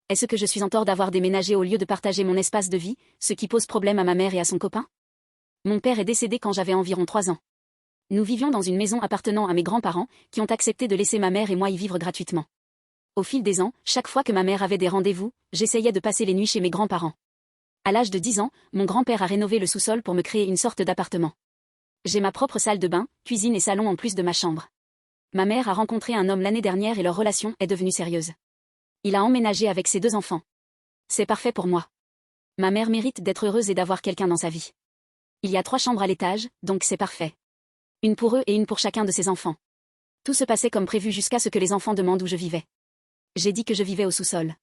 Est-ce que je suis en tort d'avoir déménagé au lieu de partager mon espace de vie, ce qui pose problème à ma mère et à son copain? Mon père est décédé quand j'avais environ 3 ans. Nous vivions dans une maison appartenant à mes grands-parents, qui ont accepté de laisser ma mère et moi y vivre gratuitement. Au fil des ans, chaque fois que ma mère avait des rendez-vous, j'essayais de passer les nuits chez mes grands-parents. À l'âge de 10 ans, mon grand-père a rénové le sous-sol pour me créer une sorte d'appartement. J'ai ma propre salle de bain, cuisine et salon en plus de ma chambre. Ma mère a rencontré un homme l'année dernière et leur relation est devenue sérieuse. Il a emménagé avec ses 2 enfants. C'est parfait pour moi. Ma mère mérite d'être heureuse et d'avoir quelqu'un dans sa vie. Il y a 3 chambres à l'étage, donc c'est parfait. Une pour eux et une pour chacun de ses enfants. Tout se passait comme prévu jusqu'à ce que les enfants demandent où je vivais. J'ai dit que je vivais au sous-sol.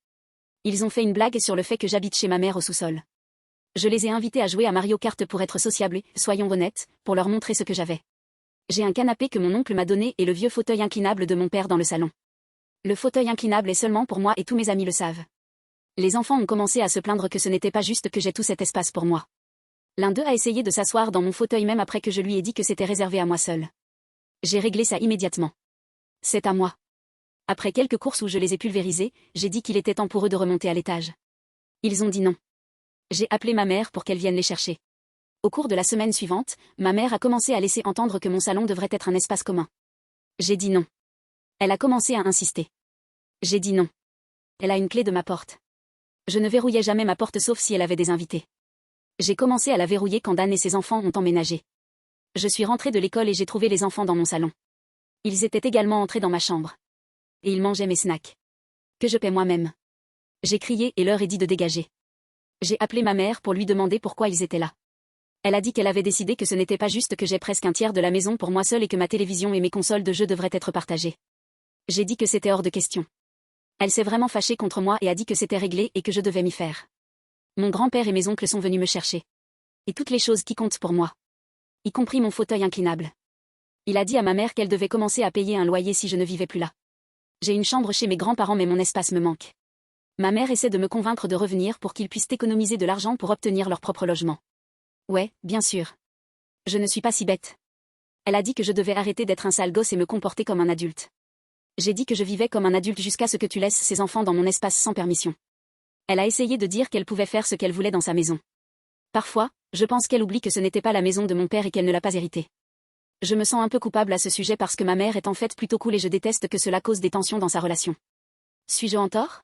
Ils ont fait une blague sur le fait que j'habite chez ma mère au sous-sol. Je les ai invités à jouer à Mario Kart pour être sociables et, soyons honnêtes, pour leur montrer ce que j'avais. J'ai un canapé que mon oncle m'a donné et le vieux fauteuil inclinable de mon père dans le salon. Le fauteuil inclinable est seulement pour moi et tous mes amis le savent. Les enfants ont commencé à se plaindre que ce n'était pas juste que j'ai tout cet espace pour moi. L'un d'eux a essayé de s'asseoir dans mon fauteuil même après que je lui ai dit que c'était réservé à moi seul. J'ai réglé ça immédiatement. C'est à moi. Après quelques courses où je les ai pulvérisés, j'ai dit qu'il était temps pour eux de remonter à l'étage. Ils ont dit non. J'ai appelé ma mère pour qu'elle vienne les chercher. Au cours de la semaine suivante, ma mère a commencé à laisser entendre que mon salon devrait être un espace commun. J'ai dit non. Elle a commencé à insister. J'ai dit non. Elle a une clé de ma porte. Je ne verrouillais jamais ma porte sauf si elle avait des invités. J'ai commencé à la verrouiller quand Dan et ses enfants ont emménagé. Je suis rentrée de l'école et j'ai trouvé les enfants dans mon salon. Ils étaient également entrés dans ma chambre. Et ils mangeaient mes snacks. Que je paie moi-même. J'ai crié et leur ai dit de dégager. J'ai appelé ma mère pour lui demander pourquoi ils étaient là. Elle a dit qu'elle avait décidé que ce n'était pas juste que j'ai presque un tiers de la maison pour moi seule et que ma télévision et mes consoles de jeux devraient être partagées. J'ai dit que c'était hors de question. Elle s'est vraiment fâchée contre moi et a dit que c'était réglé et que je devais m'y faire. Mon grand-père et mes oncles sont venus me chercher. Et toutes les choses qui comptent pour moi. Y compris mon fauteuil inclinable. Il a dit à ma mère qu'elle devait commencer à payer un loyer si je ne vivais plus là. J'ai une chambre chez mes grands-parents mais mon espace me manque. Ma mère essaie de me convaincre de revenir pour qu'ils puissent économiser de l'argent pour obtenir leur propre logement. Ouais, bien sûr. Je ne suis pas si bête. Elle a dit que je devais arrêter d'être un sale gosse et me comporter comme un adulte. J'ai dit que je vivais comme un adulte jusqu'à ce que tu laisses ses enfants dans mon espace sans permission. Elle a essayé de dire qu'elle pouvait faire ce qu'elle voulait dans sa maison. Parfois, je pense qu'elle oublie que ce n'était pas la maison de mon père et qu'elle ne l'a pas héritée. Je me sens un peu coupable à ce sujet parce que ma mère est en fait plutôt cool et je déteste que cela cause des tensions dans sa relation. Suis-je en tort?